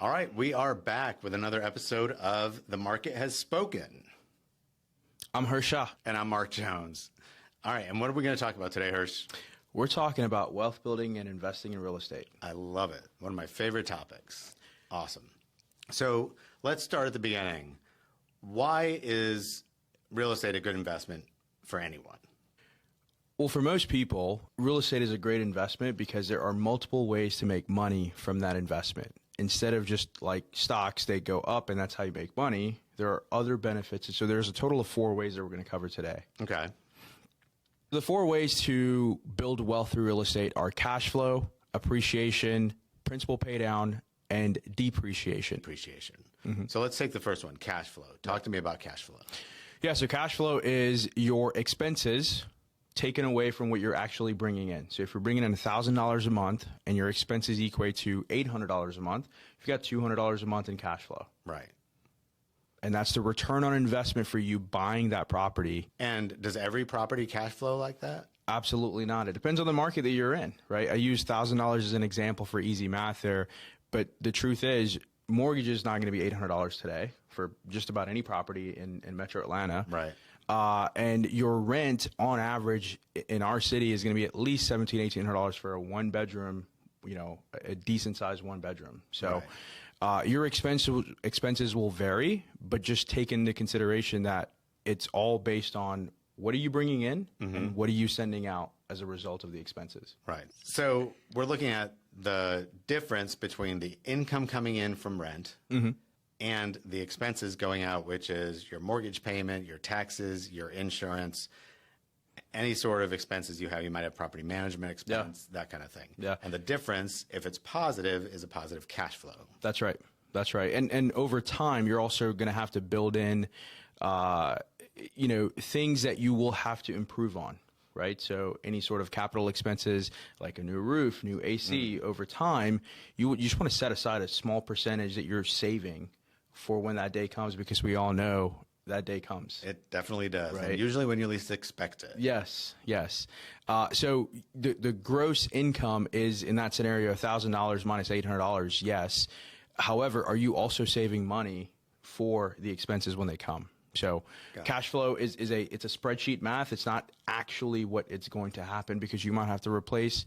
All right, we are back with another episode of The Market Has Spoken. I'm Hersh. And I'm Mark Jones. All right, and what are we going to talk about today, Hersh? We're talking about wealth building and investing in real estate. I love it. One of my favorite topics. Awesome. So let's start at the beginning. Why is real estate a good investment for anyone? Well, for most people, real estate is a great investment because there are multiple ways to make money from that investment. Instead of just like stocks, they go up and that's how you make money. There are other benefits. And so there's a total of 4 ways that we're going to cover today. Okay. The 4 ways to build wealth through real estate are cash flow, appreciation, principal pay down, and depreciation. So let's take the first one, cash flow. Talk to me about cash flow. Yeah, so cash flow is your expenses taken away from what you're actually bringing in. So if you're bringing in $1,000 a month and your expenses equate to $800 a month, you've got $200 a month in cash flow. Right. And that's the return on investment for you buying that property. And does every property cash flow like that? Absolutely not. It depends on the market that you're in, right? I use $1,000 as an example for easy math there. But the truth is, mortgage is not going to be $800 today for just about any property in Metro Atlanta. Right. And your rent on average in our city is going to be at least $1,700, $1,800 for a 1-bedroom, a decent sized 1-bedroom. So your expenses will vary, but just take into consideration that it's all based on what are you bringing in and what are you sending out as a result of the expenses. Right. So we're looking at the difference between the income coming in from rent and the expenses going out, which is your mortgage payment, your taxes, your insurance, any sort of expenses you have. You might have property management expense, that kind of thing. Yeah. And the difference, if it's positive, is a positive cash flow. That's right. That's right. And over time, you're also going to have to build in, things that you will have to improve on. Right. So any sort of capital expenses like a new roof, new AC over time, you just want to set aside a small percentage that you're saving for when that day comes, because we all know that day comes. It definitely does. Right? And usually when you least expect it. Yes. So the gross income is in that scenario $1,000 minus $800. Yes. However, are you also saving money for the expenses when they come? So cash flow it's a spreadsheet math. It's not actually what it's going to happen, because you might have to replace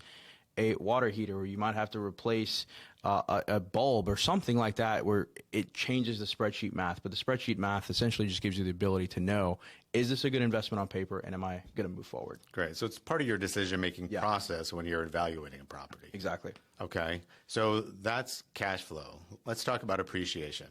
a water heater, or you might have to replace a bulb or something like that, where it changes the spreadsheet math. But the spreadsheet math essentially just gives you the ability to know, is this a good investment on paper, and am I going to move forward? Great. So it's part of your decision-making process when you're evaluating a property. Exactly. Okay. So that's cash flow. Let's talk about appreciation.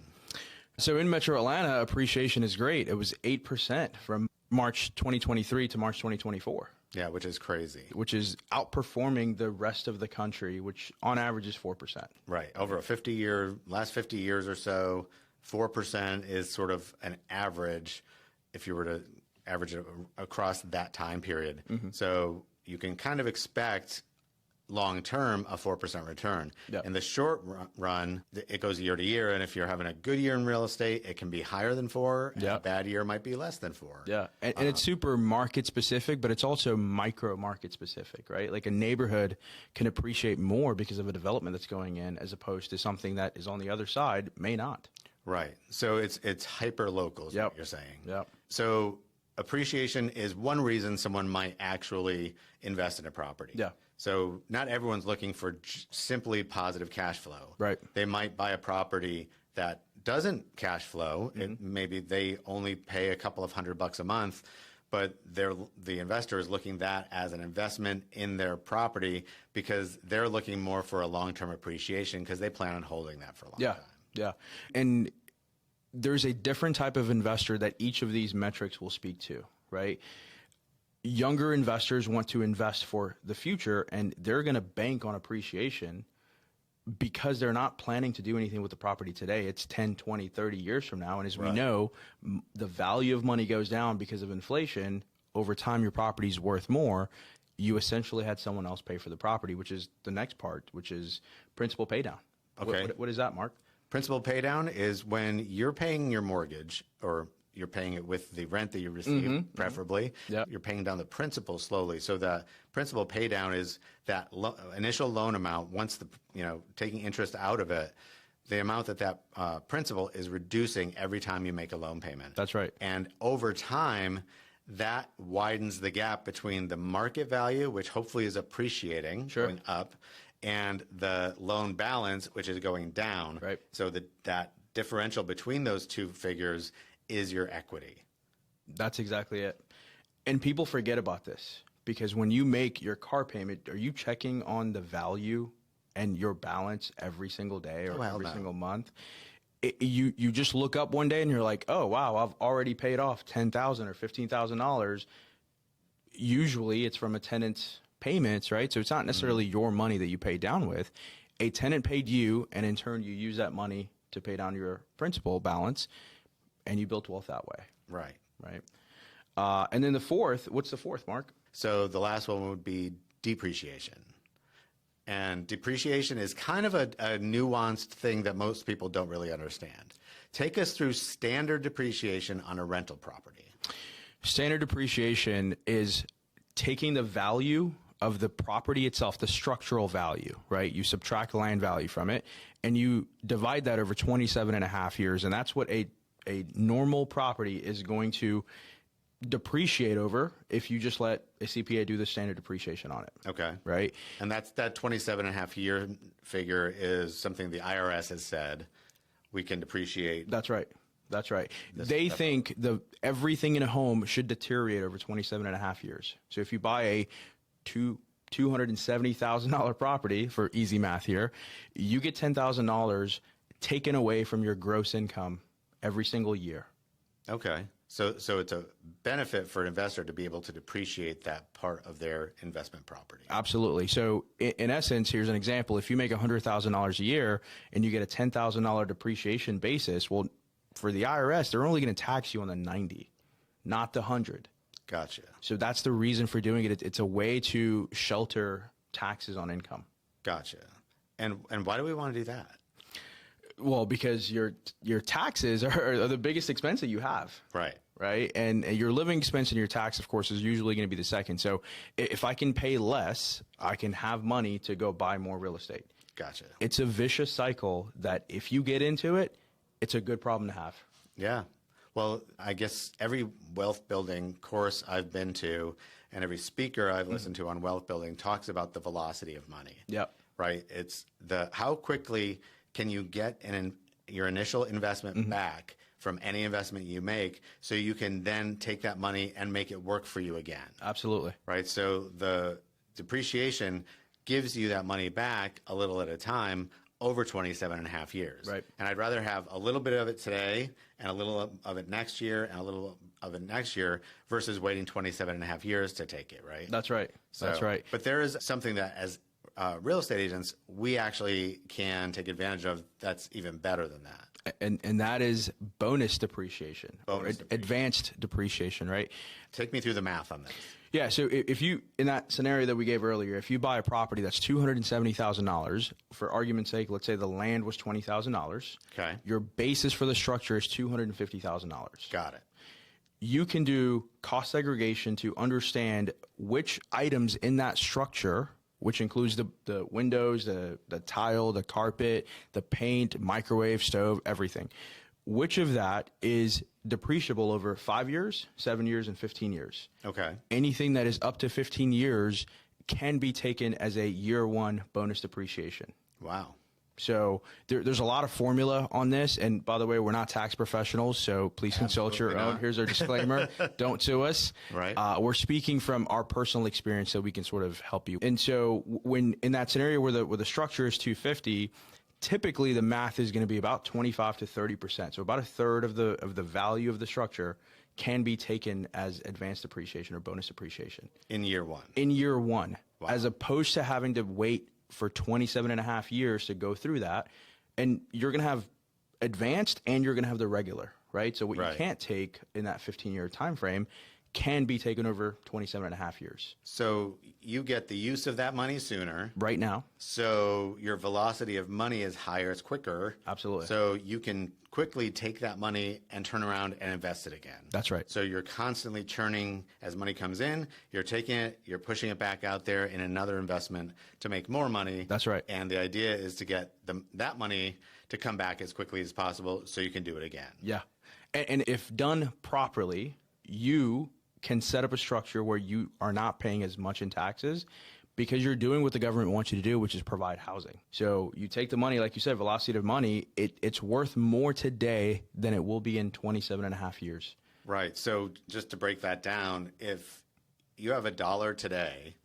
So in Metro Atlanta, appreciation is great. It was 8% from March 2023 to March 2024. Yeah, which is crazy. Which is outperforming the rest of the country, which on average is 4%. Right. Over a last 50 years or so, 4% is sort of an average if you were to average it across that time period. So you can kind of expect long-term a 4% return. Yep. In the short run, it goes year to year. And if you're having a good year in real estate, it can be higher than 4. And a bad year might be less than 4. Yeah. And it's super market specific, but it's also micro market specific, right? Like a neighborhood can appreciate more because of a development that's going in, as opposed to something that is on the other side may not. Right. So it's hyper local is what you're saying. Yep. So appreciation is one reason someone might actually invest in a property. Yeah. So not everyone's looking for simply positive cash flow. Right. They might buy a property that doesn't cash flow. Maybe they only pay a couple of $100 a month, but the investor is looking at that as an investment in their property, because they're looking more for a long-term appreciation, because they plan on holding that for a long time. Yeah. And there's a different type of investor that each of these metrics will speak to, right? Younger investors want to invest for the future, and they're going to bank on appreciation because they're not planning to do anything with the property today. It's 10, 20, 30 years from now. And as we know, the value of money goes down because of inflation. Over time, your property's worth more. You essentially had someone else pay for the property, which is the next part, which is principal pay down. Okay. What is that, Mark? Principal pay down is when you're paying your mortgage, or you're paying it with the rent that you receive, preferably. Yep. You're paying down the principal slowly. So the principal pay down is that initial loan amount. Once taking interest out of it, the amount that principal is reducing every time you make a loan payment. That's right. And over time, that widens the gap between the market value, which hopefully is appreciating, going up, and the loan balance, which is going down. Right. So that differential between those two figures is your equity. That's exactly it. And people forget about this because when you make your car payment, are you checking on the value and your balance every single day or every single month? You just look up one day and you're like, oh, wow, I've already paid off $10,000 or $15,000. Usually it's from a tenant's payments, right? So it's not necessarily your money that you pay down with. A tenant paid you, and in turn you use that money to pay down your principal balance, and you built wealth that way. Right. Right. And then the fourth, what's the fourth, Mark? So the last one would be depreciation. And depreciation is kind of a nuanced thing that most people don't really understand. Take us through standard depreciation on a rental property. Standard depreciation is taking the value of the property itself, the structural value, right? You subtract land value from it, and you divide that over 27 and a half years. And that's what a normal property is going to depreciate over if you just let a CPA do the standard depreciation on it. Okay. Right? And that 27 and a half year figure is something the IRS has said we can depreciate. That's right. That's right. They think everything in a home should deteriorate over 27 and a half years. So if you buy a $270,000 property, for easy math here, you get $10,000 taken away from your gross income every single year. Okay. So it's a benefit for an investor to be able to depreciate that part of their investment property. Absolutely. So in essence, here's an example. If you make $100,000 a year and you get a $10,000 depreciation basis, well, for the IRS, they're only going to tax you on the 90, not the 100. Gotcha. So that's the reason for doing it. It's a way to shelter taxes on income. Gotcha. And why do we want to do that? Well, because your taxes are the biggest expense that you have. Right. Right. And your living expense and your tax, of course, is usually going to be the second. So if I can pay less, I can have money to go buy more real estate. Gotcha. It's a vicious cycle that if you get into it, it's a good problem to have. Yeah. Well, I guess every wealth building course I've been to and every speaker I've listened to on wealth building talks about the velocity of money. Yep. Right. It's how quickly can you get your initial investment back from any investment you make so you can then take that money and make it work for you again. Absolutely. Right. So the depreciation gives you that money back a little at a time over 27 and a half years. Right. And I'd rather have a little bit of it today and a little of it next year and a little of it next year versus waiting 27 and a half years to take it, right? That's right. That's right. But there is something that as real estate agents, we actually can take advantage of that's even better than that. And that is bonus depreciation. Advanced depreciation, right? Take me through the math on this. Yeah, so if you, in that scenario that we gave earlier, if you buy a property that's $270,000, for argument's sake, let's say the land was $20,000. Okay. Your basis for the structure is $250,000. Got it. You can do cost segregation to understand which items in that structure, which includes the windows, the tile, the carpet, the paint, microwave, stove, everything. Which of that is depreciable over 5 years, 7 years, and 15 years? Okay. Anything that is up to 15 years can be taken as a year one bonus depreciation. Wow. So there's a lot of formula on this. And by the way, we're not tax professionals, so please consult your own. Here's our disclaimer. Don't sue us. Right. We're speaking from our personal experience so we can sort of help you. And so when in that scenario where the structure is 250, typically the math is going to be about 25 to 30%. So about a third of the value of the structure can be taken as advanced depreciation or bonus depreciation. In year one. In year one. Wow. As opposed to having to wait for 27 and a half years to go through that. And you're going to have advanced and you're going to have the regular, right? So what you can't take in that 15-year time frame can be taken over 27 and a half years. So you get the use of that money sooner. Right now. So your velocity of money is higher, it's quicker. Absolutely. So you can quickly take that money and turn around and invest it again. That's right. So you're constantly churning as money comes in, you're taking it, you're pushing it back out there in another investment to make more money. That's right. And the idea is to get that money to come back as quickly as possible so you can do it again. Yeah. And if done properly, you can set up a structure where you are not paying as much in taxes because you're doing what the government wants you to do, which is provide housing. So you take the money, like you said, velocity of money, it's worth more today than it will be in 27 and a half years. Right. So just to break that down, if you have $1 today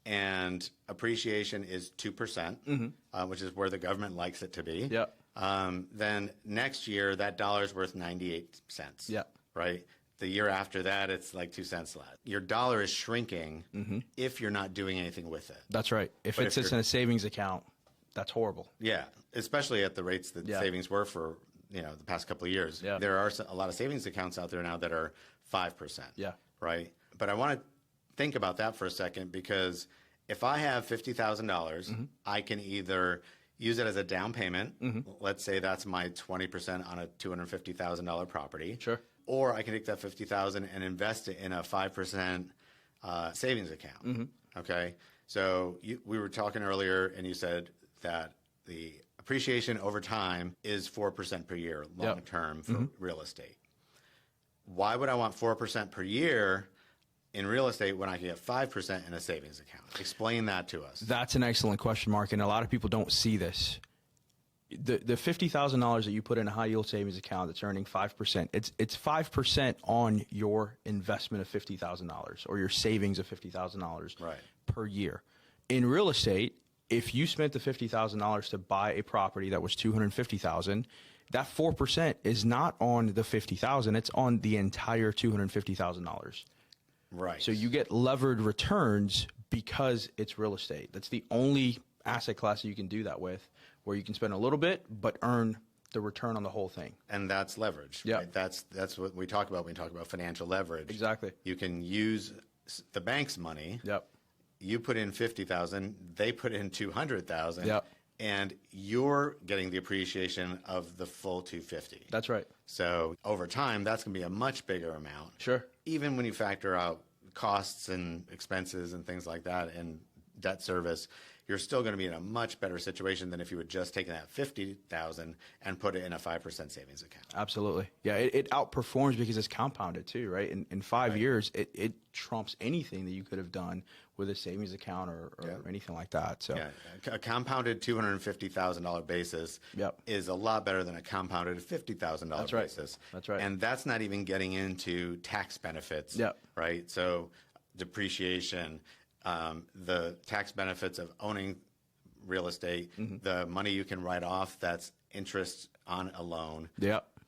and appreciation is 2%, which is where the government likes it to be, Yep. Then next year that dollar is worth 98 cents. Yep. Right. The year after that, it's like 2 cents less. Your dollar is shrinking if you're not doing anything with it. That's right. If it sits in a savings account, that's horrible. Yeah, especially at the rates that savings were for the past couple of years. Yeah. There are a lot of savings accounts out there now that are 5%. Yeah. Right. But I want to think about that for a second, because if I have $50,000, I can either use it as a down payment. Let's say that's my 20% on a $250,000 property. Sure. Or I can take that $50,000 and invest it in a 5% savings account. Okay. So we were talking earlier, and you said that the appreciation over time is 4% per year, long term for real estate. Why would I want 4% per year in real estate when I can get 5% in a savings account? Explain that to us. That's an excellent question, Mark, and a lot of people don't see this. The $50,000 that you put in a high yield savings account that's earning 5%, it's 5% on your investment of $50,000 or your savings of $50,000 per year. In real estate, if you spent the $50,000 to buy a property that was $250,000, that 4% is not on the $50,000; it's on the entire $250,000. Right. So you get levered returns because it's real estate. That's the only asset class that you can do that with, where you can spend a little bit but earn the return on the whole thing. And that's leverage. Yeah. Right? That's what we talk about when we talk about financial leverage. Exactly. You can use the bank's money. Yep. You put in 50,000, they put in 200,000. Yep. And you're getting the appreciation of the full 250. That's right. So over time, that's going to be a much bigger amount. Sure. Even when you factor out costs and expenses and things like that and debt service, you're still going to be in a much better situation than if you had just taken that 50,000 and put it in a 5% savings account. Absolutely. Yeah, it outperforms because it's compounded too, right? In 5 years, it trumps anything that you could have done with a savings account or anything like that. So a compounded $250,000 basis is a lot better than a compounded $50,000 basis. That's right. And that's not even getting into tax benefits, right? So depreciation, the tax benefits of owning real estate, the money you can write off that's interest on a loan,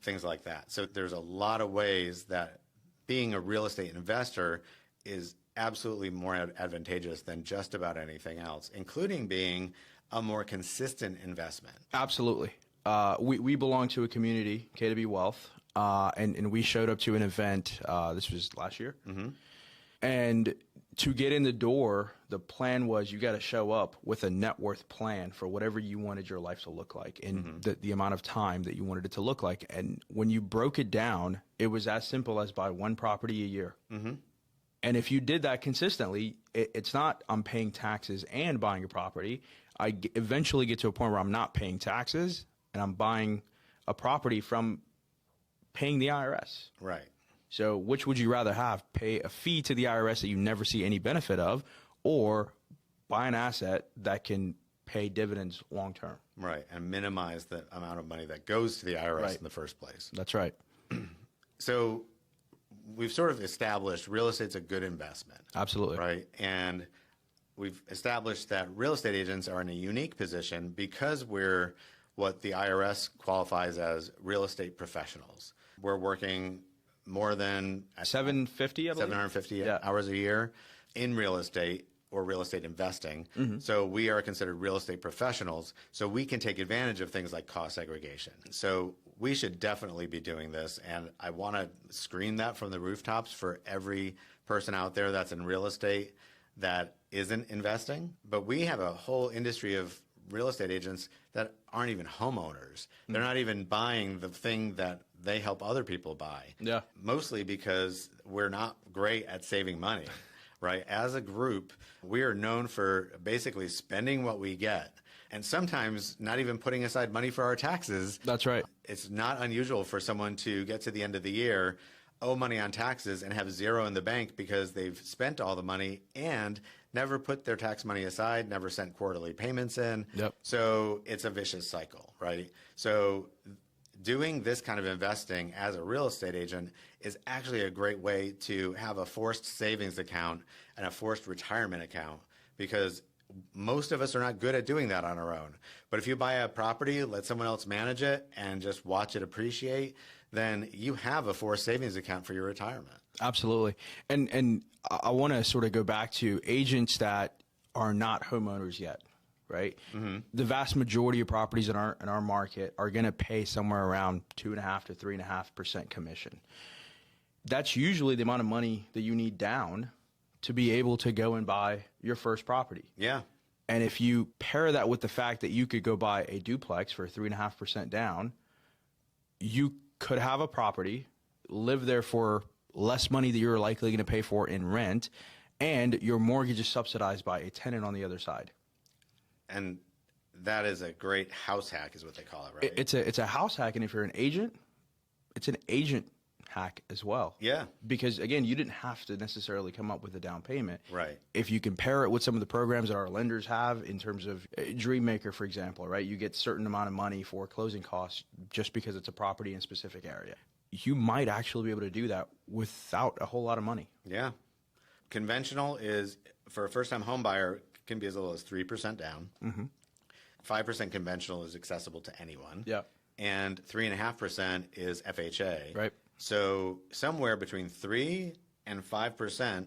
things like that. So there's a lot of ways that being a real estate investor is absolutely more advantageous than just about anything else, including being a more consistent investment. Absolutely. We belong to a community, KW Wealth, and we showed up to an event, this was last year. And to get in the door, the plan was you got to show up with a net worth plan for whatever you wanted your life to look like and the amount of time that you wanted it to look like. And when you broke it down, it was as simple as buy one property a year. And if you did that consistently, it's not I'm paying taxes and buying a property. I eventually get to a point where I'm not paying taxes and I'm buying a property from paying the IRS. Right. So which would you rather have? Pay a fee to the IRS that you never see any benefit of, or buy an asset that can pay dividends long term? Right, and minimize the amount of money that goes to the IRS in the first place. That's right. So we've sort of established real estate's a good investment. Absolutely. Right, and we've established that real estate agents are in a unique position because we're what the IRS qualifies as real estate professionals. We're working more than 750, I believe. 750 hours a year in real estate or real estate investing. So we are considered real estate professionals. So we can take advantage of things like cost segregation. So we should definitely be doing this. And I want to scream that from the rooftops for every person out there that's in real estate that isn't investing. But we have a whole industry of real estate agents that aren't even homeowners. They're not even buying the thing that they help other people buy. Yeah. Mostly because we're not great at saving money, right? As a group, we are known for basically spending what we get. and sometimes not even putting aside money for our taxes. That's right. It's not unusual for someone to get to the end of the year, owe money on taxes, and have zero in the bank because they've spent all the money and never put their tax money aside, never sent quarterly payments in. Yep. So it's a vicious cycle, right? So doing this kind of investing as a real estate agent is actually a great way to have a forced savings account and a forced retirement account, because most of us are not good at doing that on our own. But if you buy a property, let someone else manage it, and just watch it appreciate, then you have a forced savings account for your retirement. Absolutely. And I want to sort of go back to agents that are not homeowners yet, right? Mm-hmm. The vast majority of properties in our market are going to pay somewhere around 2.5 to 3.5% commission. That's usually the amount of money that you need down to be able to go and buy your first property. Yeah. And if you pair that with the fact that you could go buy a duplex for 3.5% down, you could have a property, live there for less money that you're likely going to pay for in rent, and your mortgage is subsidized by a tenant on the other side. And that is a great house hack, is what they call it, right? It's a house hack, and if you're an agent, it's an agent hack as well. Yeah. Because, again, you didn't have to necessarily come up with a down payment. Right. If you compare it with some of the programs that our lenders have in terms of Dreammaker, for example, right? You get certain amount of money for closing costs just because it's a property in a specific area. You might actually be able to do that without a whole lot of money. Yeah. Conventional is, for a first-time home buyer, can be as little as 3% down. Mm-hmm. 5% conventional is accessible to anyone. Yeah. And 3.5% is FHA. Right. So somewhere between 3 and 5%,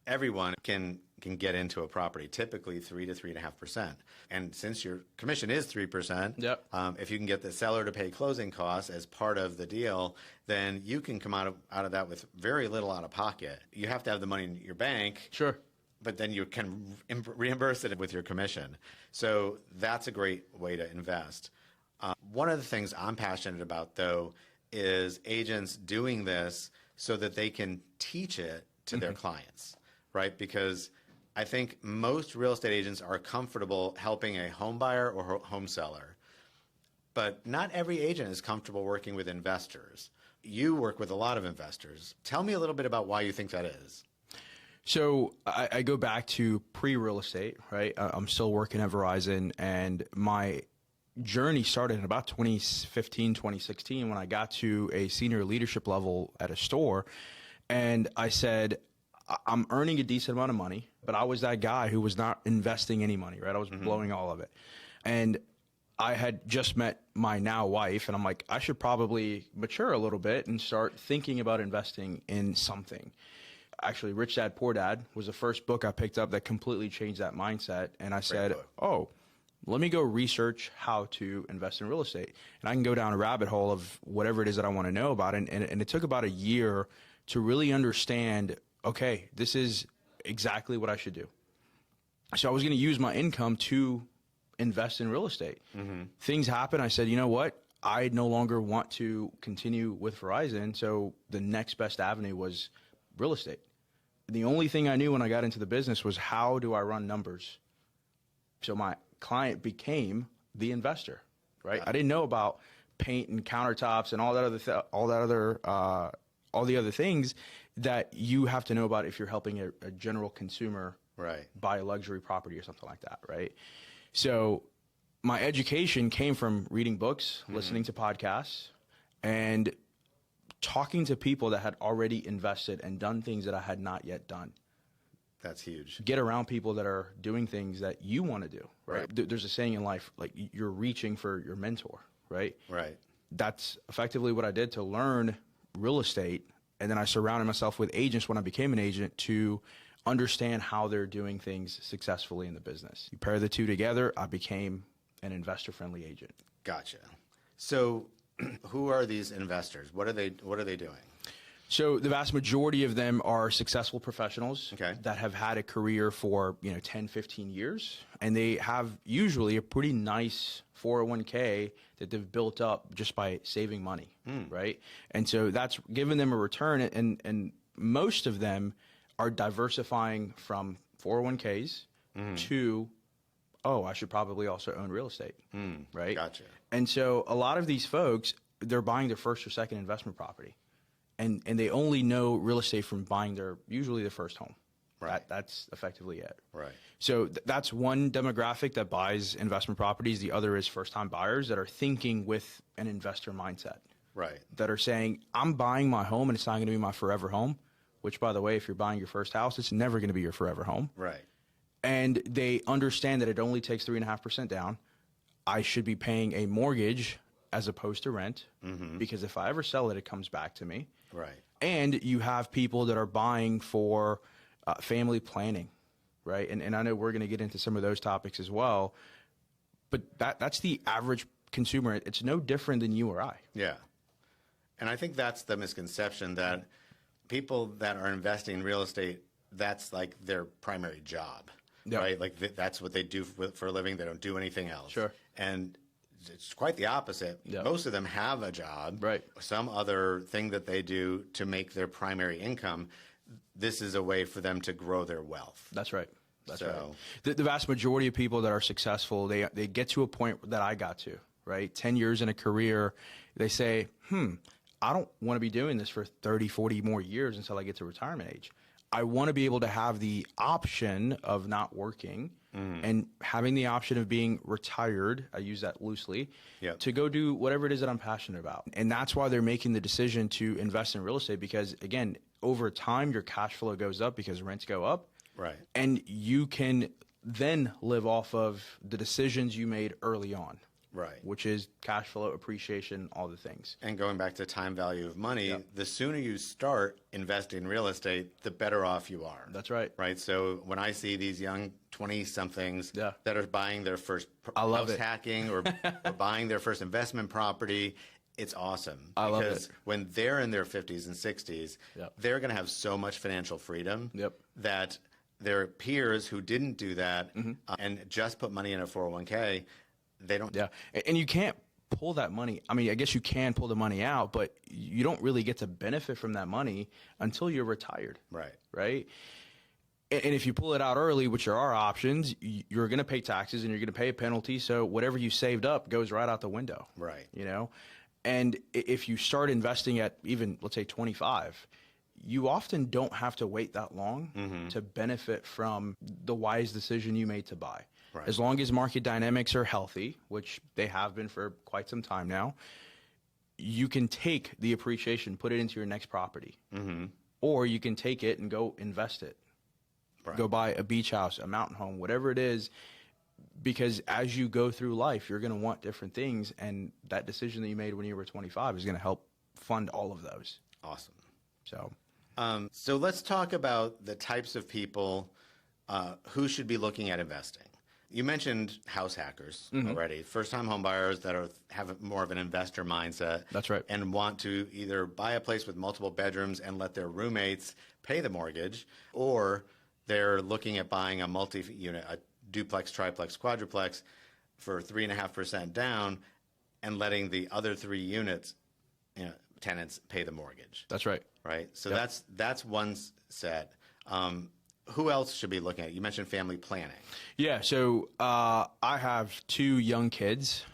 everyone can get into a property, typically 3 to 3.5%. And since your commission is 3%, yep. If you can get the seller to pay closing costs as part of the deal, then you can come out of that with very little out of pocket. You have to have the money in your bank. Sure. But then you can reimburse it with your commission. So that's a great way to invest. One of the things I'm passionate about, though, is agents doing this so that they can teach it to their clients, right? Because I think most real estate agents are comfortable helping a home buyer or home seller, but not every agent is comfortable working with investors. You work with a lot of investors. Tell me a little bit about why you think that is. So I go back to pre-real estate, right? I'm still working at Verizon, and my journey started in about 2015, 2016 when I got to a senior leadership level at a store. And I said, I'm earning a decent amount of money, but I was that guy who was not investing any money, right? I was blowing all of it. And I had just met my now wife, and I'm like, I should probably mature a little bit and start thinking about investing in something. Actually, Rich Dad, Poor Dad was the first book I picked up that completely changed that mindset. And I said, let me go research how to invest in real estate. And I can go down a rabbit hole of whatever it is that I want to know about. And it took about a year to really understand, okay, this is exactly what I should do. So I was going to use my income to invest in real estate. Mm-hmm. Things happen. I said, you know what? I no longer want to continue with Verizon. So the next best avenue was real estate. The only thing I knew when I got into the business was, how do I run numbers? So my client became the investor, right? I didn't know about paint and countertops and all the other things that you have to know about if you're helping a general consumer buy a luxury property or something like that, right? So my education came from reading books, listening to podcasts, and talking to people that had already invested and done things that I had not yet done. That's huge. Get around people that are doing things that you want to do, right? There's a saying in life, like, you're reaching for your mentor, right? Right. That's effectively what I did to learn real estate. And then I surrounded myself with agents when I became an agent to understand how they're doing things successfully in the business. You pair the two together, I became an investor-friendly agent. Gotcha. So who are these investors? What are they doing? So the vast majority of them are successful professionals that have had a career for 10, 15 years, and they have usually a pretty nice 401k that they've built up just by saving money, right? And so that's given them a return, and most of them are diversifying from 401ks to oh, I should probably also own real estate, right? Gotcha. And so a lot of these folks, they're buying their first or second investment property, and they only know real estate from buying usually their first home. Right. That's effectively it. Right. So that's one demographic that buys investment properties. The other is first-time buyers that are thinking with an investor mindset. Right. That are saying, I'm buying my home and it's not going to be my forever home, which, by the way, if you're buying your first house, it's never going to be your forever home. Right. And they understand that it only takes 3.5% down. I should be paying a mortgage as opposed to rent, because if I ever sell it, it comes back to me. Right. And you have people that are buying for family planning, right? And I know we're going to get into some of those topics as well, but that's the average consumer. It's no different than you or I. Yeah. And I think that's the misconception, that people that are investing in real estate, that's like their primary job, right? Like that's what they do for a living. They don't do anything else. Sure. And it's quite the opposite. Yeah. Most of them have a job, right? Some other thing that they do to make their primary income. This is a way for them to grow their wealth. That's right. That's right. The vast majority of people that are successful, they get to a point that I got to, right? 10 years in a career, they say, I don't want to be doing this for 30, 40 more years until I get to retirement age. I want to be able to have the option of not working and having the option of being retired, I use that loosely, to go do whatever it is that I'm passionate about. And that's why they're making the decision to invest in real estate, because, again, over time, your cash flow goes up because rents go up. Right. And you can then live off of the decisions you made early on. Right. Which is cash flow, appreciation, all the things. And going back to time value of money, the sooner you start investing in real estate, the better off you are. That's right. Right. So when I see these young 20-somethings that are buying their first house hacking or buying their first investment property, it's awesome. I love it. Because when they're in their 50s and 60s, they're going to have so much financial freedom that their peers who didn't do that and just put money in a 401k, they don't. Yeah. And you can't pull that money. I mean, I guess you can pull the money out, but you don't really get to benefit from that money until you're retired. Right. Right. And if you pull it out early, which there are options, you're going to pay taxes and you're going to pay a penalty. So whatever you saved up goes right out the window. Right. You know, and if you start investing at even, let's say, 25, you often don't have to wait that long to benefit from the wise decision you made to buy. Right. As long as market dynamics are healthy, which they have been for quite some time now, you can take the appreciation, put it into your next property, or you can take it and go invest it. Right. Go buy a beach house, a mountain home, whatever it is, because as you go through life, you're going to want different things, and that decision that you made when you were 25 is going to help fund all of those. Awesome. So let's talk about the types of people who should be looking at investing. You mentioned house hackers already, first-time home buyers that have more of an investor mindset. That's right. And want to either buy a place with multiple bedrooms and let their roommates pay the mortgage, or they're looking at buying a multi-unit, a duplex, triplex, quadruplex for 3.5% down and letting the other 3 units, tenants pay the mortgage. That's right. Right. So that's one set. Who else should be looking at it? You mentioned family planning. Yeah. So I have 2 young kids.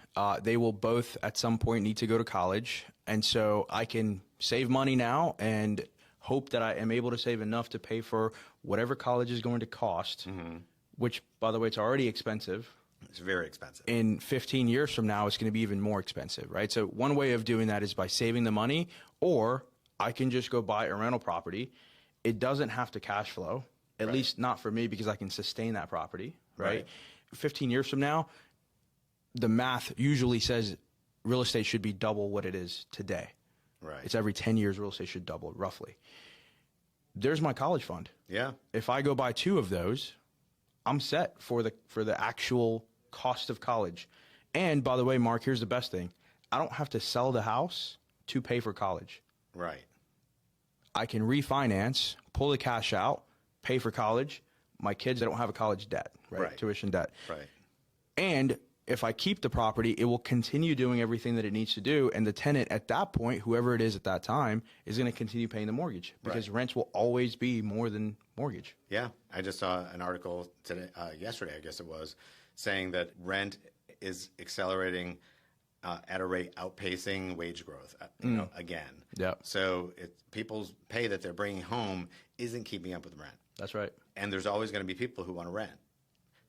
They will both at some point need to go to college. And so I can save money now and hope that I am able to save enough to pay for whatever college is going to cost, which, by the way, it's already expensive. It's very expensive. In 15 years from now, it's going to be even more expensive, right? So one way of doing that is by saving the money, or I can just go buy a rental property. It doesn't have to cash flow, at least not for me, because I can sustain that property, right? 15 years from now, the math usually says real estate should be double what it is today. Right. It's every 10 years real estate should double, roughly. There's my college fund. Yeah. If I go buy 2 of those, I'm set for the actual cost of college. And by the way, Mark, here's the best thing. I don't have to sell the house to pay for college. Right. I can refinance, pull the cash out, pay for college. My kids, they don't have a college debt, right? Tuition debt. Right. And if I keep the property, it will continue doing everything that it needs to do. And the tenant at that point, whoever it is at that time, is going to continue paying the mortgage, because rents will always be more than mortgage. Yeah. I just saw an article today, yesterday, I guess it was, saying that rent is accelerating at a rate outpacing wage growth, again. Yeah. So people's pay that they're bringing home isn't keeping up with rent. That's right. And there's always going to be people who want to rent.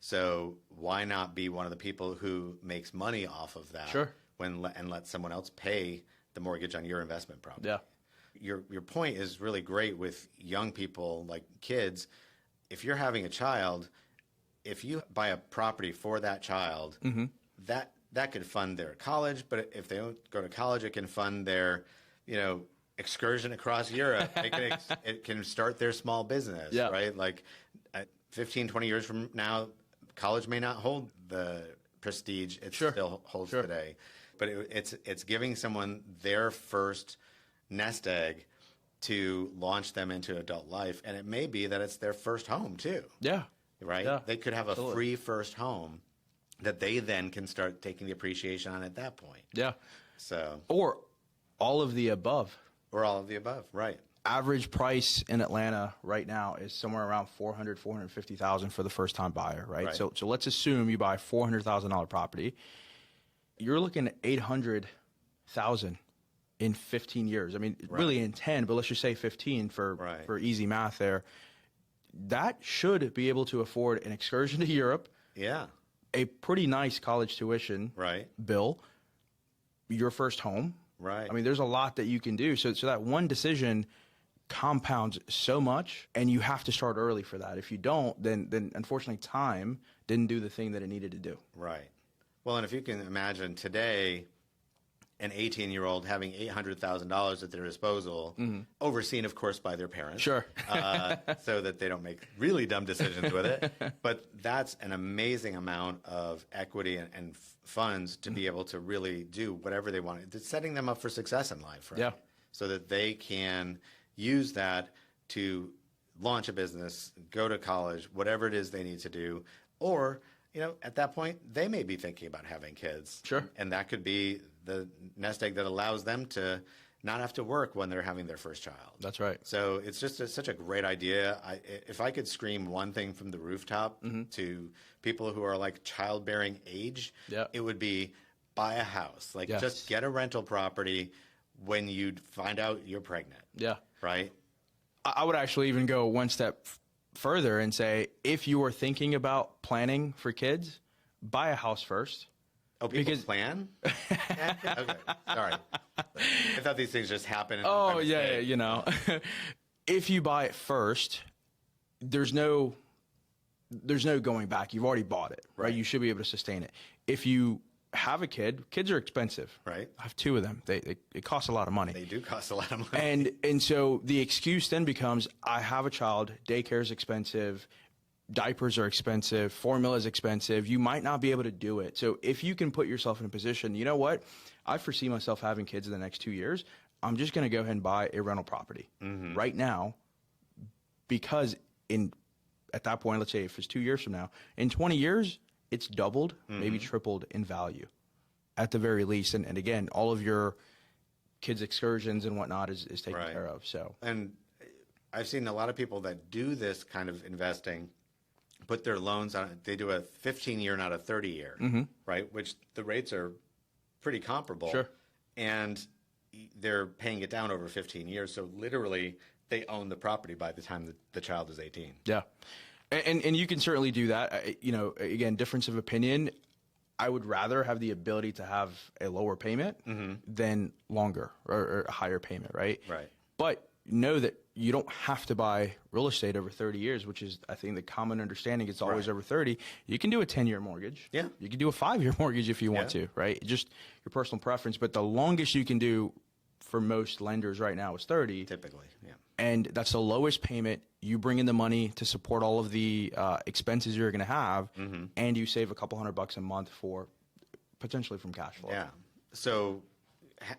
So why not be one of the people who makes money off of that? Sure. And let someone else pay the mortgage on your investment property. Yeah. Your point is really great with young people, like kids. If you're having a child, if you buy a property for that child, that could fund their college. But if they don't go to college, it can fund their, excursion across Europe. It can start their small business, right? Like 15, 20 years from now, college may not hold the prestige it still holds today. But it's giving someone their first nest egg to launch them into adult life. And it may be that it's their first home too. Yeah. Right? Yeah, they could have absolutely. a free first home that they then can start taking the appreciation on at that point. Yeah. So, or all of the above. Or all of the above, right. Average price in Atlanta right now is somewhere around $450,000 for the first time buyer, right? So let's assume you buy a $400,000 property. You're looking at $800,000 in 15 years. I mean, really in 10, but let's just say 15 for easy math there. That should be able to afford an excursion to Europe. Yeah. A pretty nice college tuition bill, your first home. Right. I mean, there's a lot that you can do. So that one decision compounds so much, and you have to start early for that. If you don't, then unfortunately time didn't do the thing that it needed to do. Right. Well, and if you can imagine today, an 18-year-old having $800,000 at their disposal, overseen, of course, by their parents. Sure. So that they don't make really dumb decisions with it. But that's an amazing amount of equity and funds to be able to really do whatever they want. It's setting them up for success in life, right? Yeah. So that they can use that to launch a business, go to college, whatever it is they need to do, or at that point, they may be thinking about having kids. Sure. And that could be the nest egg that allows them to not have to work when they're having their first child. That's right. So it's just such a great idea. If I could scream one thing from the rooftop to people who are like childbearing age, it would be buy a house. Like just get a rental property when you find out you're pregnant. Yeah. Right? I would actually even go one step further and say, if you are thinking about planning for kids, buy a house first. Oh, people plan? Okay, sorry. I thought these things just happen. Oh, yeah, If you buy it first, there's no going back. You've already bought it, right? You should be able to sustain it. If you have a kid, kids are expensive. Right. I have two of them. It costs a lot of money. They do cost a lot of money. And so the excuse then becomes, I have a child, daycare is expensive, diapers are expensive, formula is expensive. You might not be able to do it. So if you can put yourself in a position, you know what? I foresee myself having kids in the next 2 years. I'm just going to go ahead and buy a rental property right now, because at that point, let's say if it's 2 years from now, in 20 years, it's doubled, maybe tripled in value at the very least. And again, all of your kids' excursions and whatnot is taken care of. So, and I've seen a lot of people that do this kind of investing put their loans on. They do a 15-year, not a 30-year, right? Which the rates are pretty comparable. Sure. And they're paying it down over 15 years. So literally, they own the property by the time the child is 18. Yeah. And you can certainly do that. Again, difference of opinion. I would rather have the ability to have a lower payment than longer or a higher payment, right? Right. But know that you don't have to buy real estate over 30 years, which is, I think, the common understanding. It's always over 30. You can do a 10-year mortgage. Yeah. You can do a 5-year mortgage if you want to, right? Just your personal preference. But the longest you can do for most lenders right now is 30. Typically, yeah. And that's the lowest payment. You bring in the money to support all of the expenses you're going to have, and you save a couple $100 a month for potentially from cash flow. Yeah. So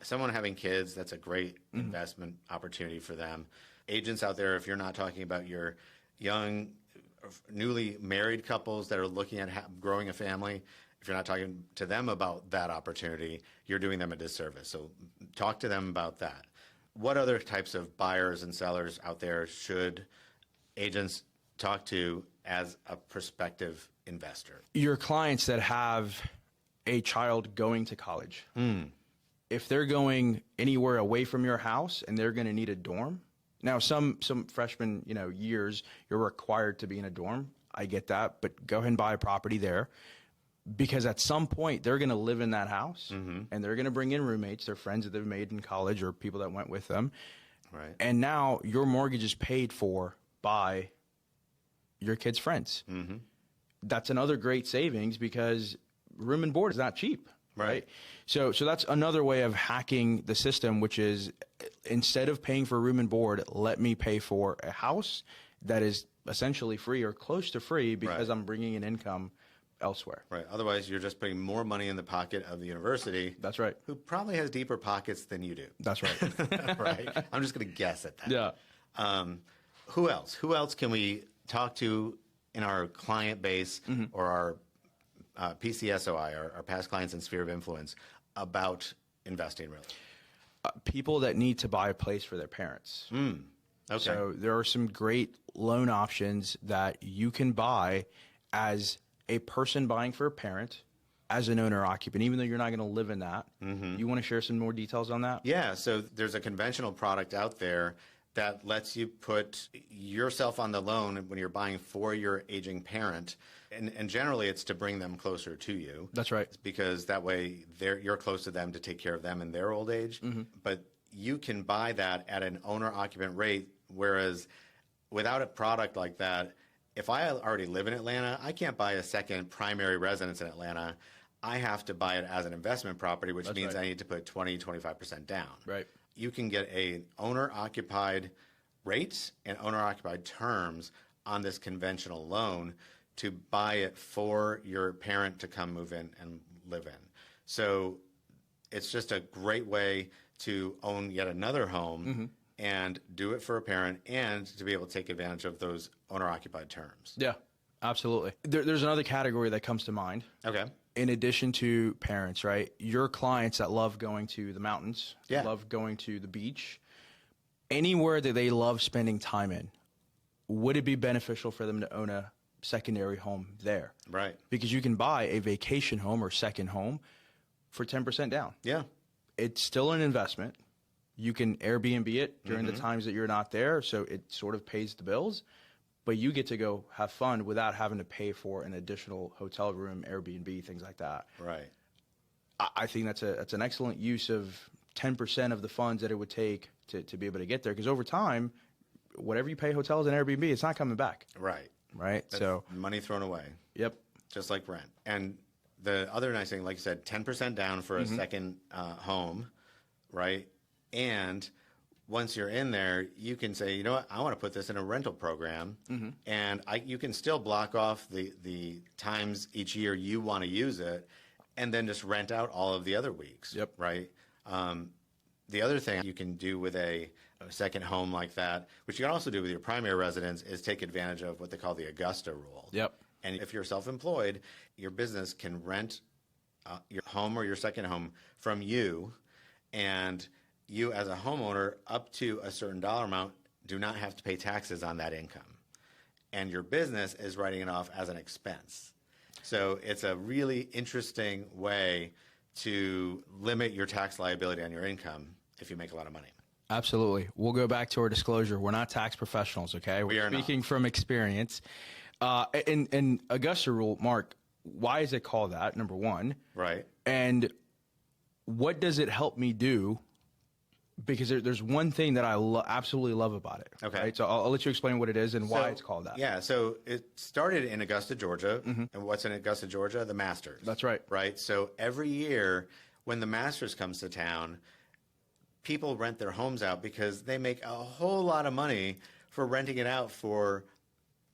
someone having kids, that's a great investment opportunity for them. Agents out there, if you're not talking about your young, newly married couples that are looking at growing a family, if you're not talking to them about that opportunity, you're doing them a disservice. So talk to them about that. What other types of buyers and sellers out there should agents talk to as a prospective investor? Your clients that have a child going to college, if they're going anywhere away from your house and they're going to need a dorm. Now, some freshman, years, you're required to be in a dorm. I get that, but go ahead and buy a property there, because at some point they're going to live in that house, and they're going to bring in roommates, their friends that they've made in college or people that went with them. Right. And now your mortgage is paid for by your kids' friends. That's another great savings, because room and board is not cheap. Right. So that's another way of hacking the system, which is, instead of paying for room and board, let me pay for a house that is essentially free or close to free, because I'm bringing in income elsewhere. Right. Otherwise, you're just putting more money in the pocket of the university. That's right. Who probably has deeper pockets than you do. That's right. Right. I'm just going to guess at that. Yeah. Who else? Who else can we talk to in our client base or our PCSOI, our past clients and sphere of influence, about investing, really? People that need to buy a place for their parents. Okay. So there are some great loan options that you can buy as a person buying for a parent, as an owner occupant, even though you're not going to live in that. You want to share some more details on that? Yeah. So there's a conventional product out there that lets you put yourself on the loan when you're buying for your aging parent. And generally, it's to bring them closer to you. That's right. Because that way you're close to them to take care of them in their old age. But you can buy that at an owner-occupant rate, whereas without a product like that, if I already live in Atlanta, I can't buy a second primary residence in Atlanta. I have to buy it as an investment property, which means I need to put 20, 25% down. Right. You can get an owner-occupied rate and owner-occupied terms on this conventional loan to buy it for your parent to come move in and live in. So it's just a great way to own yet another home and do it for a parent, and to be able to take advantage of those owner-occupied terms. Yeah, absolutely. There's another category that comes to mind. Okay. In addition to parents, right? Your clients that love going to the mountains, love going to the beach, anywhere that they love spending time in, would it be beneficial for them to own a secondary home there? Right. Because you can buy a vacation home or second home for 10% down. Yeah. It's still an investment. You can Airbnb it during the times that you're not there, so it sort of pays the bills, but you get to go have fun without having to pay for an additional hotel room, Airbnb, things like that. Right. I think that's an excellent use of 10% of the funds that it would take to be able to get there, because over time, whatever you pay hotels and Airbnb, it's not coming back. Right. Right. That's so money thrown away. Yep. Just like rent. And the other nice thing, like you said, 10% down for a second home, right? And once you're in there, you can say, you know what, I want to put this in a rental program, and you can still block off the times each year you want to use it, and then just rent out all of the other weeks. Yep. Right. The other thing you can do with a second home like that, which you can also do with your primary residence, is take advantage of what they call the Augusta rule. Yep. And if you're self-employed, your business can rent your home or your second home from you, and you as a homeowner, up to a certain dollar amount, do not have to pay taxes on that income. And your business is writing it off as an expense. So it's a really interesting way to limit your tax liability on your income if you make a lot of money. Absolutely. We'll go back to our disclosure. We're not tax professionals, okay? We're speaking from experience. In Augusta rule, Mark, why is it called that, number one? Right. And what does it help me do? Because there's one thing that I absolutely love about it. Okay. Right? So I'll let you explain what it is and why it's called that. Yeah. So it started in Augusta, Georgia. And what's in Augusta, Georgia? The Masters. That's right. Right. So every year when the Masters comes to town, people rent their homes out because they make a whole lot of money for renting it out for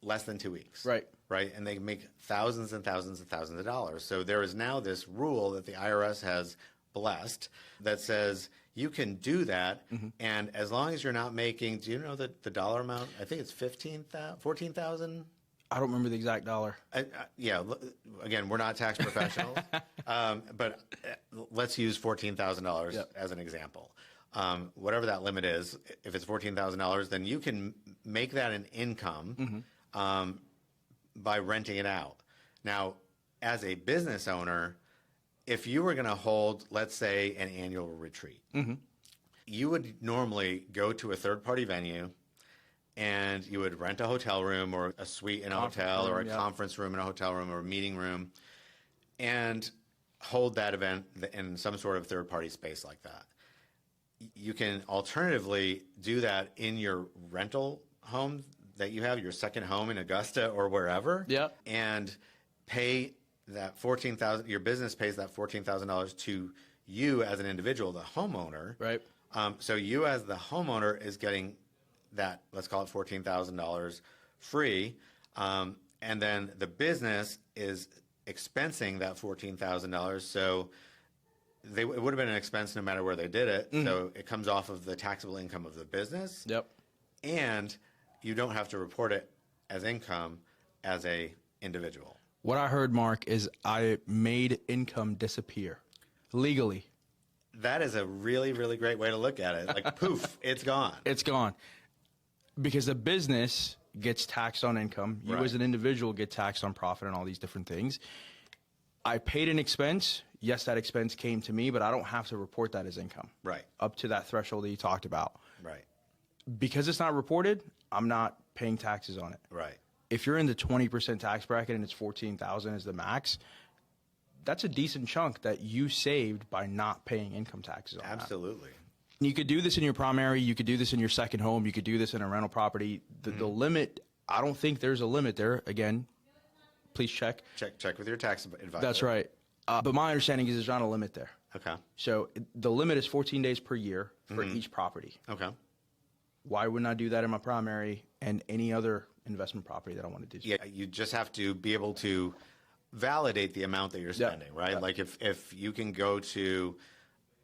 less than 2 weeks. Right. Right. And they make thousands and thousands and thousands of dollars. So there is now this rule that the IRS has blessed that says you can do that, and as long as you're not making, do you know the dollar amount? I think it's $14,000. I don't remember the exact dollar. Yeah, again, we're not tax professionals, but let's use $14,000 as an example. Whatever that limit is, if it's $14,000, then you can make that an income by renting it out. Now, as a business owner, if you were going to hold, let's say, an annual retreat, you would normally go to a third-party venue and you would rent a hotel room or a suite in a hotel or a conference room in a hotel room or a meeting room and hold that event in some sort of third-party space like that. You can alternatively do that in your rental home that you have, your second home in Augusta or wherever, and pay that $14,000. Your business pays that $14,000 to you as an individual, the homeowner. Right. So you as the homeowner is getting that, let's call it $14,000 free, and then the business is expensing that $14,000. So it would have been an expense no matter where they did it. So it comes off of the taxable income of the business. And you don't have to report it as income as a individual. What I heard, Mark, is I made income disappear legally. That is a really, really great way to look at it. Like, poof, it's gone. It's gone. Because the business gets taxed on income. You as an individual get taxed on profit and all these different things. I paid an expense. Yes, that expense came to me, but I don't have to report that as income. Right. Up to that threshold that you talked about. Right. Because it's not reported, I'm not paying taxes on it. Right. If you're in the 20% tax bracket and it's $14,000 as the max, that's a decent chunk that you saved by not paying income taxes on. Absolutely. You could do this in your primary. You could do this in your second home. You could do this in a rental property. The limit, I don't think there's a limit there. Again, please check. Check with your tax advisor. That's right. But my understanding is there's not a limit there. Okay. So the limit is 14 days per year for each property. Okay. Why wouldn't I do that in my primary and any other investment property that I want to do? Yeah, you just have to be able to validate the amount that you're spending, right? Like if you can go to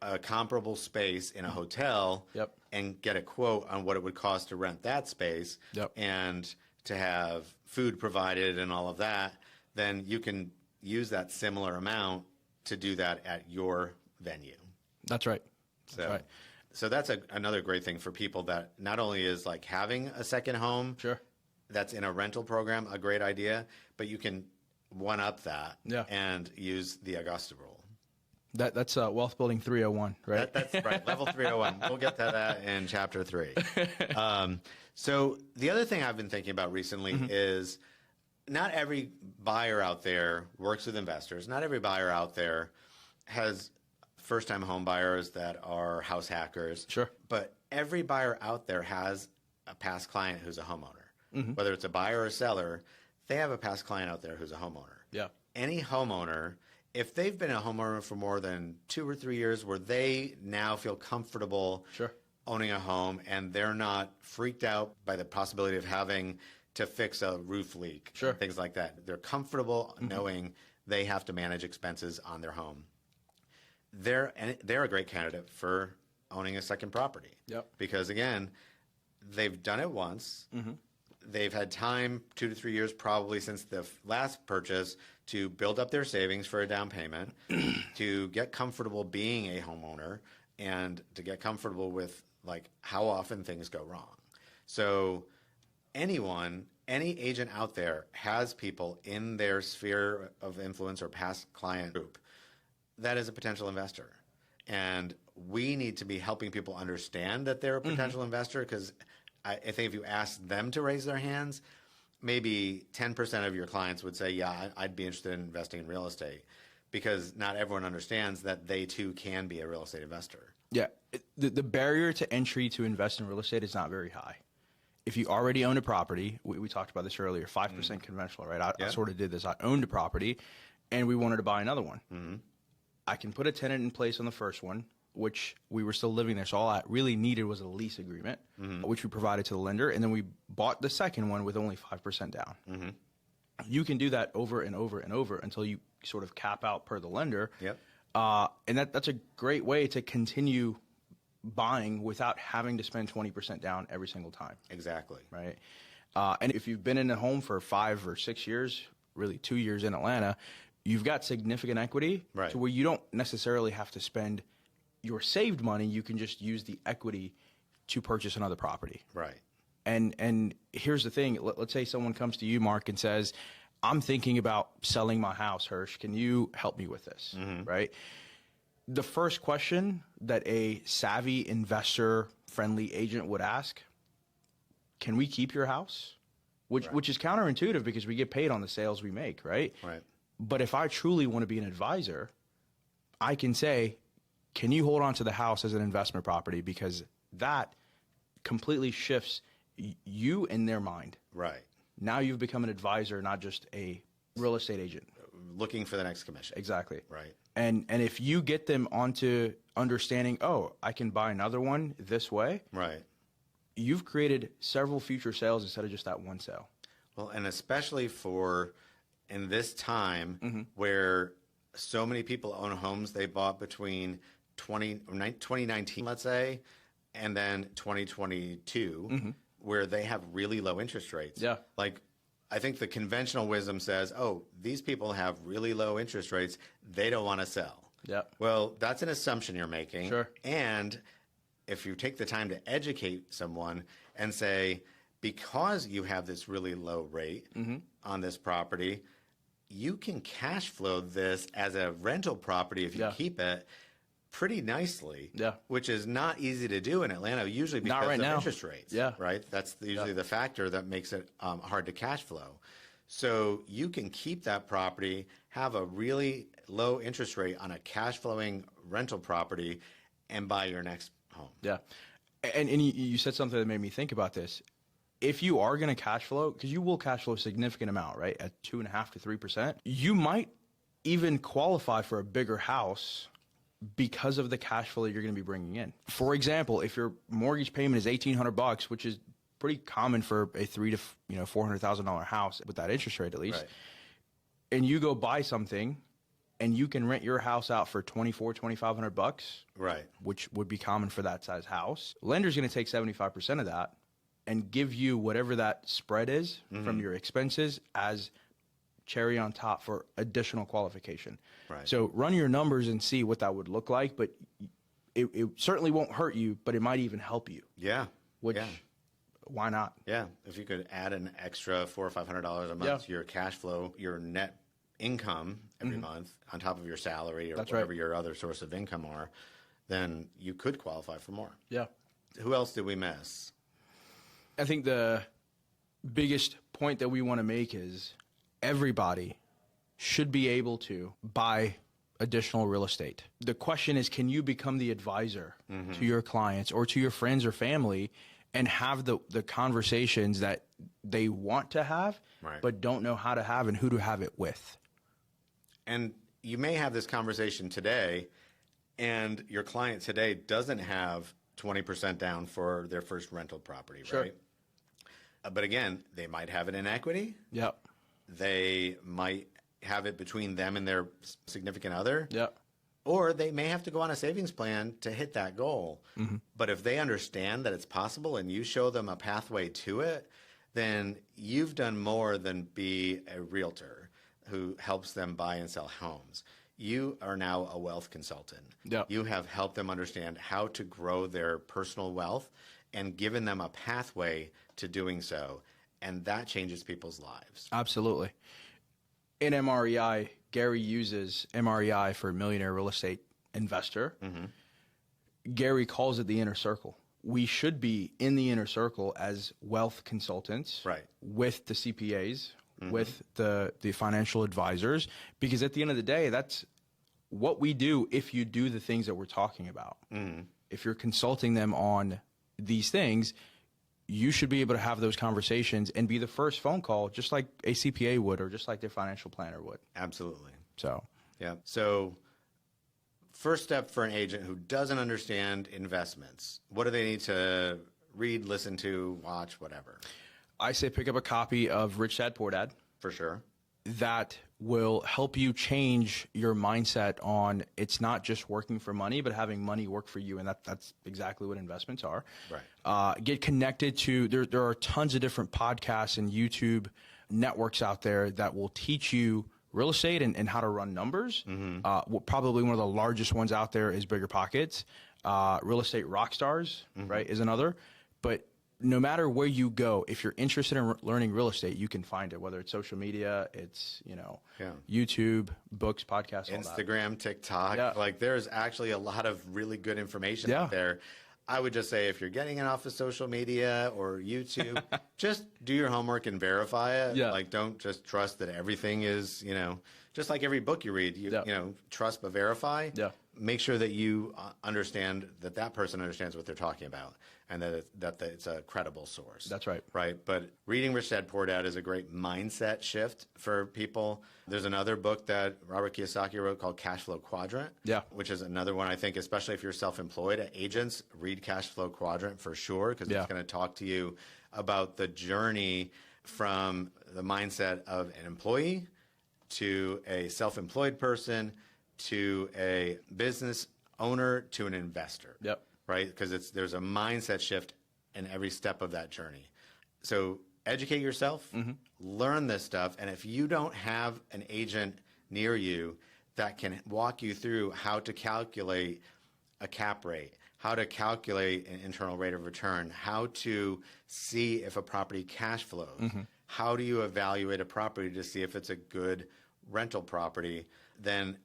a comparable space in a hotel and get a quote on what it would cost to rent that space and to have food provided and all of that, then you can use that similar amount to do that at your venue. That's right. That's right. So that's another great thing for people that not only is like having a second home that's in a rental program a great idea, but you can one-up that and use the Augusta rule. That's wealth building 301, right? That's right, level 301. We'll get to that in chapter 3. So the other thing I've been thinking about recently is not every buyer out there works with investors. Not every buyer out there has first-time home buyers that are house hackers. But every buyer out there has a past client who's a homeowner. Whether it's a buyer or a seller, they have a past client out there who's a homeowner. Any homeowner, if they've been a homeowner for more than 2 or 3 years where they now feel comfortable owning a home and they're not freaked out by the possibility of having to fix a roof leak, things like that. They're comfortable knowing they have to manage expenses on their home. They're a great candidate for owning a second property. Because again, they've done it once. They've had time, 2 to 3 years probably since the last purchase, to build up their savings for a down payment, to get comfortable being a homeowner, and to get comfortable with like how often things go wrong. So any agent out there has people in their sphere of influence or past client group that is a potential investor. And we need to be helping people understand that they're a potential investor, because I think if you ask them to raise their hands, maybe 10% of your clients would say, yeah, I'd be interested in investing in real estate, because not everyone understands that they too can be a real estate investor. Yeah. The barrier to entry to invest in real estate is not very high. If you already own a property, we talked about this earlier, 5% conventional, right? I sort of did this. I owned a property and we wanted to buy another one. I can put a tenant in place on the first one, which we were still living there. So all I really needed was a lease agreement, which we provided to the lender. And then we bought the second one with only 5% down. You can do that over and over and over until you sort of cap out per the lender. And that's a great way to continue buying without having to spend 20% down every single time. Exactly. Right. And if you've been in a home for 5 or 6 years, really 2 years in Atlanta, you've got significant equity to where you don't necessarily have to spend your saved money. You can just use the equity to purchase another property. Right. And here's the thing. Let's say someone comes to you, Mark, and says, I'm thinking about selling my house, Hersh. Can you help me with this? Right? The first question that a savvy investor-friendly agent would ask, can we keep your house? Which is counterintuitive because we get paid on the sales we make, right? Right. But if I truly want to be an advisor, I can say, can you hold on to the house as an investment property? Because that completely shifts you in their mind. Right. Now you've become an advisor, not just a real estate agent. Looking for the next commission. Exactly. Right. And if you get them onto understanding, oh, I can buy another one this way. Right. You've created several future sales instead of just that one sale. Well, and especially for in this time where so many people own homes they bought between 2019, let's say, and then 2022, where they have really low interest rates. Yeah. Like, I think the conventional wisdom says, oh, these people have really low interest rates. They don't want to sell. Yeah. Well, that's an assumption you're making. Sure. And if you take the time to educate someone and say, because you have this really low rate on this property, you can cash flow this as a rental property if you keep it pretty nicely, which is not easy to do in Atlanta, usually because of interest rates. Yeah. Right? That's usually the factor that makes it hard to cash flow. So you can keep that property, have a really low interest rate on a cash flowing rental property, and buy your next home. Yeah. And you said something that made me think about this. If you are going to cash flow, because you will cash flow a significant amount, right, at 2.5% to 3%, you might even qualify for a bigger house because of the cash flow that you're going to be bringing in. For example, if your mortgage payment is $1,800, which is pretty common for a $300,000 to $400,000 house with that interest rate at least, and you go buy something and you can rent your house out for $2,400-$2,500, right, which would be common for that size house, lender's going to take 75% of that and give you whatever that spread is from your expenses as cherry on top for additional qualification. Right. So run your numbers and see what that would look like, but it certainly won't hurt you, but it might even help you. Yeah. Which, why not? Yeah. If you could add an extra $400 or $500 a month to your cash flow, your net income every month on top of your salary or whatever your other source of income are, then you could qualify for more. Yeah. Who else did we miss? I think the biggest point that we want to make is everybody should be able to buy additional real estate. The question is, can you become the advisor to your clients or to your friends or family and have the conversations that they want to have, but don't know how to have and who to have it with? And you may have this conversation today, and your client today doesn't have 20% down for their first rental property, right? But again, they might have it in equity. Yep. They might have it between them and their significant other. Yep. Or they may have to go on a savings plan to hit that goal. But if they understand that it's possible and you show them a pathway to it, then you've done more than be a realtor who helps them buy and sell homes. You are now a wealth consultant. Yep. You have helped them understand how to grow their personal wealth and given them a pathway to doing so. And that changes people's lives. Absolutely. In MREI, Gary uses MREI for millionaire real estate investor. Gary calls it the inner circle. We should be in the inner circle as wealth consultants with the CPAs, with the financial advisors, because at the end of the day, that's what we do if you do the things that we're talking about. If you're consulting them on these things, you should be able to have those conversations and be the first phone call, just like a CPA would or just like their financial planner would. Absolutely. So, yeah. So first step for an agent who doesn't understand investments, what do they need to read, listen to, watch, whatever? I say pick up a copy of Rich Dad Poor Dad. For sure. That will help you change your mindset on it's not just working for money, but having money work for you. And that's exactly what investments are. Right. Get connected to, there are tons of different podcasts and YouTube networks out there that will teach you real estate and how to run numbers. Probably one of the largest ones out there is Bigger Pockets. Real Estate Rockstars, right, is another. But no matter where you go, if you're interested in learning real estate, you can find it, whether it's social media, it's, YouTube, books, podcasts, all Instagram, TikTok. Yeah. Like there's actually a lot of really good information out there. I would just say if you're getting it off of social media or YouTube, just do your homework and verify it. Yeah. Like don't just trust that everything is, just like every book you read, trust but verify. Yeah. Make sure that you understand that person understands what they're talking about and that it's a credible source. That's right. Right. But reading Rich Dad Poor Dad is a great mindset shift for people. There's another book that Robert Kiyosaki wrote called Cash Flow Quadrant, which is another one I think, especially if you're self-employed agents, read Cash Flow Quadrant for sure, because it's going to talk to you about the journey from the mindset of an employee to a self-employed person to a business owner to an investor. Yep. Right? Because there's a mindset shift in every step of that journey. So educate yourself, learn this stuff, and if you don't have an agent near you that can walk you through how to calculate a cap rate, how to calculate an internal rate of return, how to see if a property cash flows, how do you evaluate a property to see if it's a good rental property, then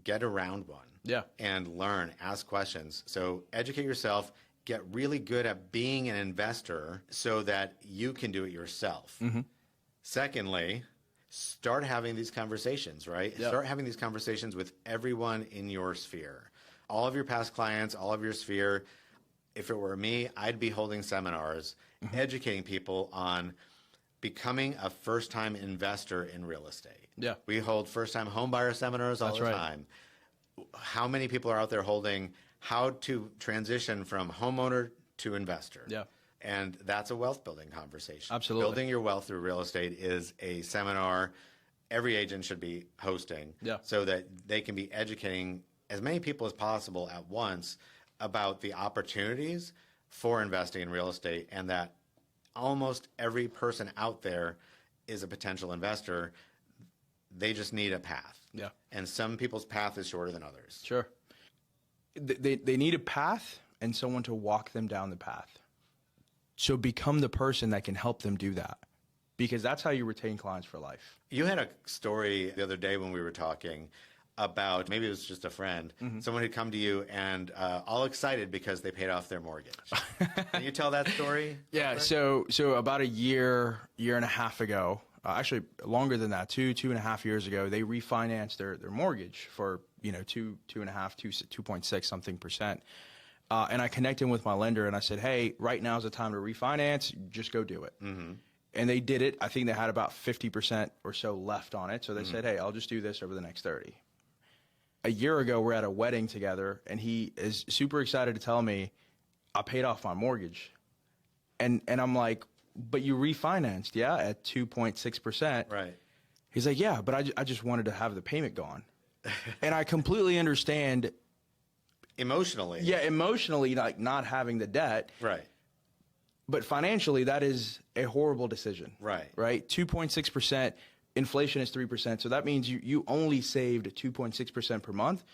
get around one. Yeah. And learn, ask questions. So educate yourself, get really good at being an investor so that you can do it yourself. Secondly, start having these conversations, right? Yep. Start having these conversations with everyone in your sphere. All of your past clients, all of your sphere. If it were me, I'd be holding seminars, educating people on becoming a first-time investor in real estate. Yeah. We hold first-time homebuyer seminars all the time. How many people are out there holding how to transition from homeowner to investor? Yeah. And that's a wealth building conversation. Absolutely. Building your wealth through real estate is a seminar every agent should be hosting so that they can be educating as many people as possible at once about the opportunities for investing in real estate, and that almost every person out there is a potential investor. They just need a path. Yeah. And some people's path is shorter than others. Sure. They need a path and someone to walk them down the path. So become the person that can help them do that, because that's how you retain clients for life. You had a story the other day when we were talking about, maybe it was just a friend, someone had come to you and all excited because they paid off their mortgage. Can you tell that story? Yeah. So about a year and a half ago, actually longer than that, 2.5 years ago, they refinanced their mortgage for 2.6 something percent. And I connected with my lender and I said, hey, right now is the time to refinance. Just go do it. And they did it. I think they had about 50% or so left on it. So they said, hey, I'll just do this over the next 30. A year ago, we're at a wedding together, and he is super excited to tell me I paid off my mortgage. And I'm like, but you refinanced, at 2.6%. Right. He's like, yeah, but I just wanted to have the payment gone. And I completely understand. Emotionally. Yeah, emotionally, like not having the debt. Right. But financially, that is a horrible decision. Right. Right? 2.6%. Inflation is 3%. So that means you only saved 2.6% per month.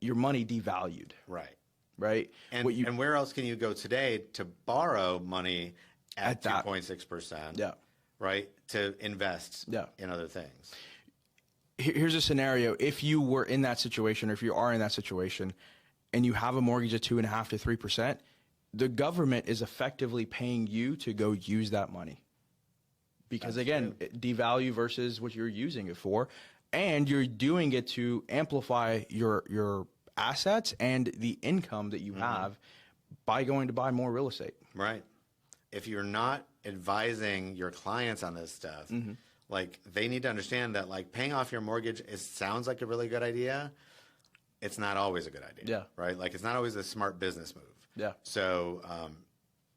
Your money devalued. Right. Right. And where else can you go today to borrow money at 2.6%? Yeah. Right. To invest in other things. Here's a scenario. If you were in that situation, or if you are in that situation, and you have a mortgage at 2.5 to 3%, the government is effectively paying you to go use that money. Because again, devalue versus what you're using it for, and you're doing it to amplify your assets and the income that you have by going to buy more real estate. Right. If you're not advising your clients on this stuff, like they need to understand that like paying off your mortgage sounds like a really good idea. It's not always a good idea. Yeah. Right. Like it's not always a smart business move. Yeah. So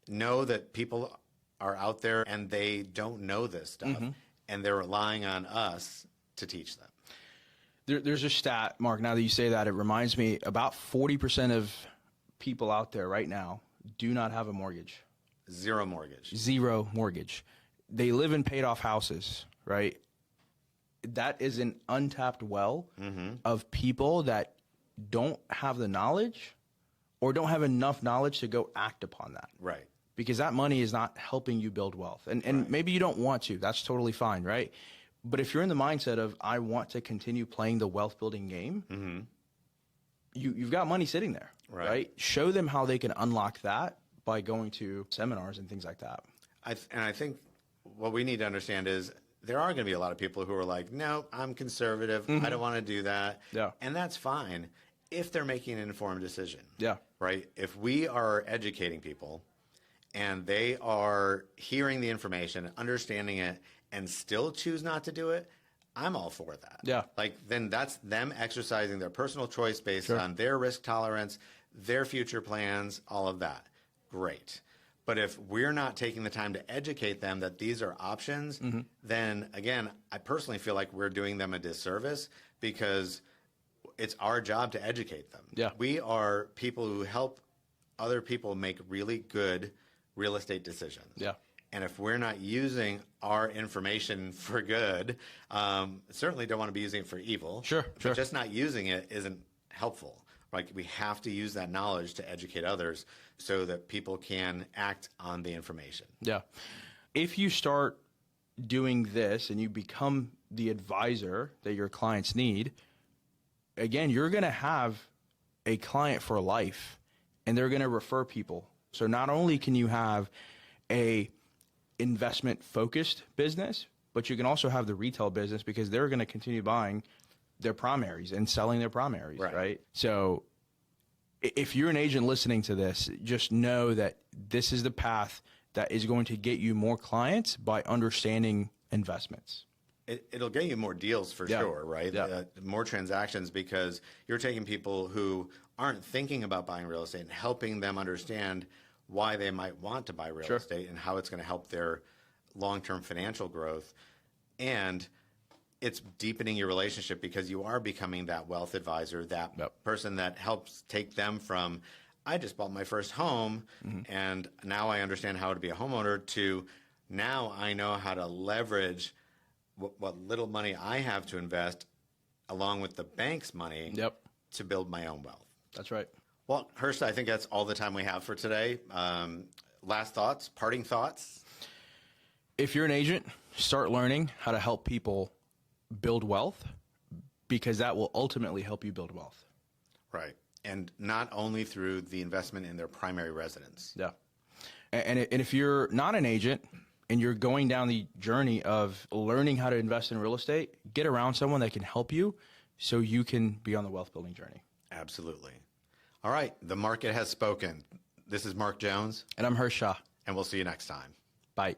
know that people are out there and they don't know this stuff, and they're relying on us to teach them. There's a stat, Mark, now that you say that, it reminds me about 40% of people out there right now do not have a mortgage. Zero mortgage. Zero mortgage. They live in paid off houses, right? That is an untapped well of people that don't have the knowledge or don't have enough knowledge to go act upon that. Right. because that money is not helping you build wealth. And maybe you don't want to. That's totally fine, right? But if you're in the mindset of, I want to continue playing the wealth building game, you've got money sitting there, right? Show them how they can unlock that by going to seminars and things like that. I think what we need to understand is there are going to be a lot of people who are like, no, I'm conservative. I don't want to do that. Yeah. And that's fine if they're making an informed decision. Yeah. Right? If we are educating people and they are hearing the information, understanding it, and still choose not to do it, I'm all for that. Yeah. Like, then that's them exercising their personal choice based on their risk tolerance, their future plans, all of that. Great. But if we're not taking the time to educate them that these are options, then again, I personally feel like we're doing them a disservice because it's our job to educate them. Yeah. We are people who help other people make really good real estate decisions. Yeah. And if we're not using our information for good, certainly don't want to be using it for evil. Sure. But just not using it isn't helpful. Like, we have to use that knowledge to educate others so that people can act on the information. Yeah. If you start doing this and you become the advisor that your clients need, again, you're going to have a client for life, and they're going to refer people. So not only can you have a investment focused business, but you can also have the retail business because they're going to continue buying their primaries and selling their primaries, right? So if you're an agent listening to this, just know that this is the path that is going to get you more clients by understanding investments. It'll get you more deals for sure, right? Yeah. More transactions, because you're taking people who aren't thinking about buying real estate and helping them understand why they might want to buy real estate and how it's going to help their long-term financial growth. And it's deepening your relationship because you are becoming that wealth advisor, that person that helps take them from, I just bought my first home and now I understand how to be a homeowner, to now I know how to leverage what little money I have to invest along with the bank's money to build my own wealth. That's right. Well, Hersh, I think that's all the time we have for today. Last thoughts, parting thoughts? If you're an agent, start learning how to help people build wealth, because that will ultimately help you build wealth. Right. And not only through the investment in their primary residence. Yeah. And if you're not an agent and you're going down the journey of learning how to invest in real estate, get around someone that can help you so you can be on the wealth building journey. Absolutely. All right. The market has spoken. This is Mark Jones. And I'm Hersh. And we'll see you next time. Bye.